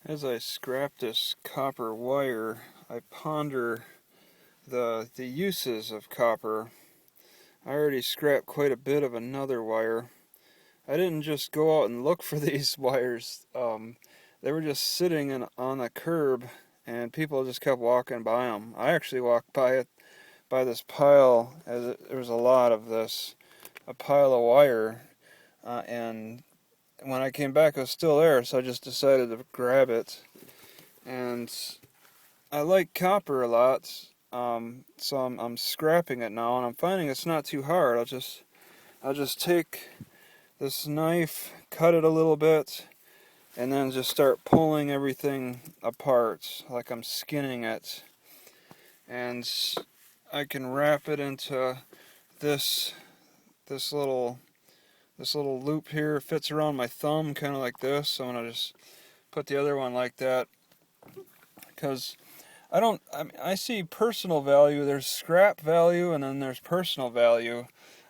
As I scrap this copper wire, I ponder the uses of copper. I already scrapped quite a bit of another wire. I didn't just go out and look for these wires. They were just sitting on a curb, and people just kept walking by them. I actually walked by this pile, there was a lot of this, a pile of wire, and when I came back, it was still there, so I just decided to grab it. And I like copper a lot, so I'm scrapping it now, and I'm finding it's not too hard. I'll just take this knife, cut it a little bit, and then just start pulling everything apart, like I'm skinning it. And I can wrap it into this this little this little loop here. It fits around my thumb, kind of like this. So I'm gonna just put the other one like that, because I see personal value. There's scrap value, and then there's personal value.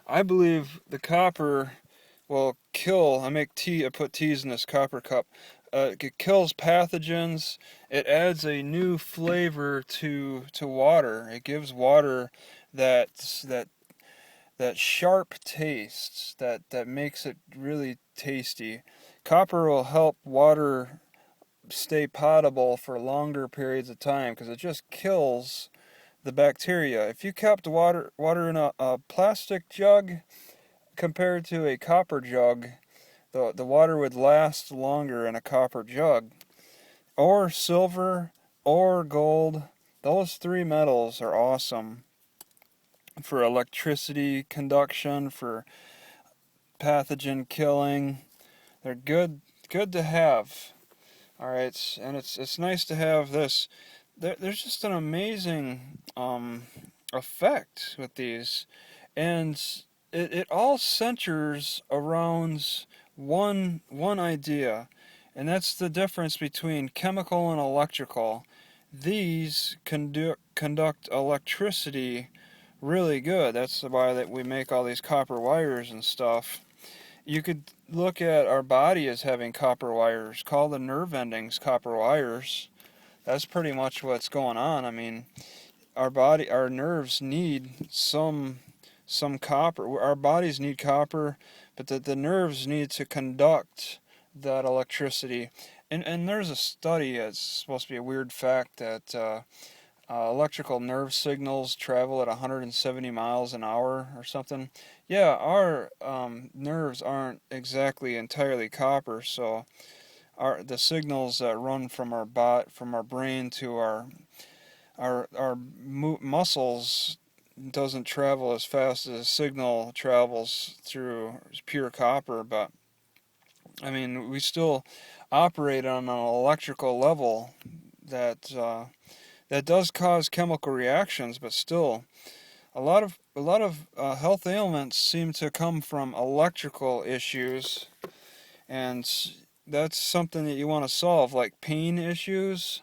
I believe the copper will kill. I make tea. I put teas in this copper cup. It kills pathogens. It adds a new flavor to water. It gives water that that that sharp taste that makes it really tasty. Copper will help water stay potable for longer periods of time because it just kills the bacteria. If you kept water in a plastic jug compared to a copper jug, the water would last longer in a copper jug. Or silver or gold. Those three metals are awesome for electricity conduction, for pathogen killing. They're good to have. All right, and it's nice to have this. There's just an amazing effect with these, and it all centers around one idea, and that's the difference between chemical and electrical. These conduct electricity really good. That's why that we make all these copper wires and stuff. You could look at our body as having copper wires. Call the nerve endings copper wires. That's pretty much what's going on. I mean, our nerves need some copper. Our bodies need copper, but the nerves need to conduct that electricity. And there's a study. It's supposed to be a weird fact that electrical nerve signals travel at 170 miles an hour or something. Yeah, our nerves aren't exactly entirely copper, so the signals that run from from our brain to our muscles doesn't travel as fast as a signal travels through pure copper. But I mean, we still operate on an electrical level that that does cause chemical reactions, but still, a lot of health ailments seem to come from electrical issues, and that's something that you want to solve, like pain issues.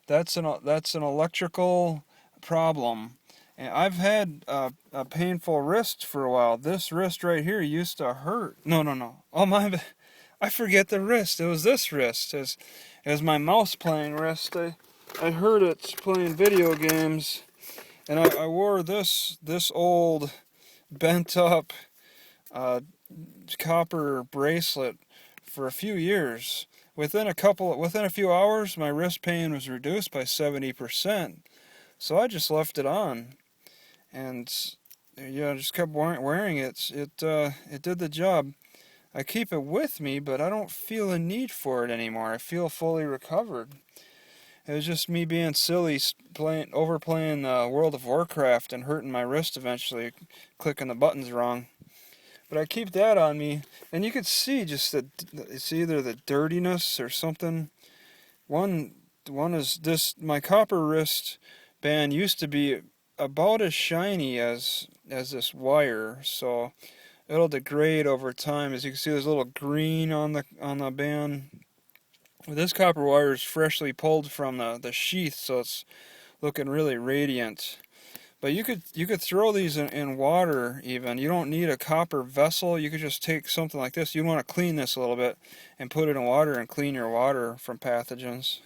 That's an electrical problem. And I've had a painful wrist for a while. This wrist right here used to hurt. No, no, no. Oh my, I forget the wrist. It was this wrist. It was my mouse playing wrist. I heard it playing video games, and I wore this old bent up uh, copper bracelet for a few years. Within a few hours, my wrist pain was reduced by 70%. So I just left it on, and just kept wearing it. It did the job. I keep it with me, but I don't feel a need for it anymore. I feel fully recovered. It was just me being silly, overplaying World of Warcraft and hurting my wrist eventually, clicking the buttons wrong. But I keep that on me, and you could see just that it's either the dirtiness or something. One is this. My copper wrist band used to be about as shiny as this wire, so it'll degrade over time. As you can see, there's a little green on the band. This copper wire is freshly pulled from the sheath, so it's looking really radiant. But you could throw these in water even. You don't need a copper vessel. You could just take something like this. You want to clean this a little bit and put it in water and clean your water from pathogens.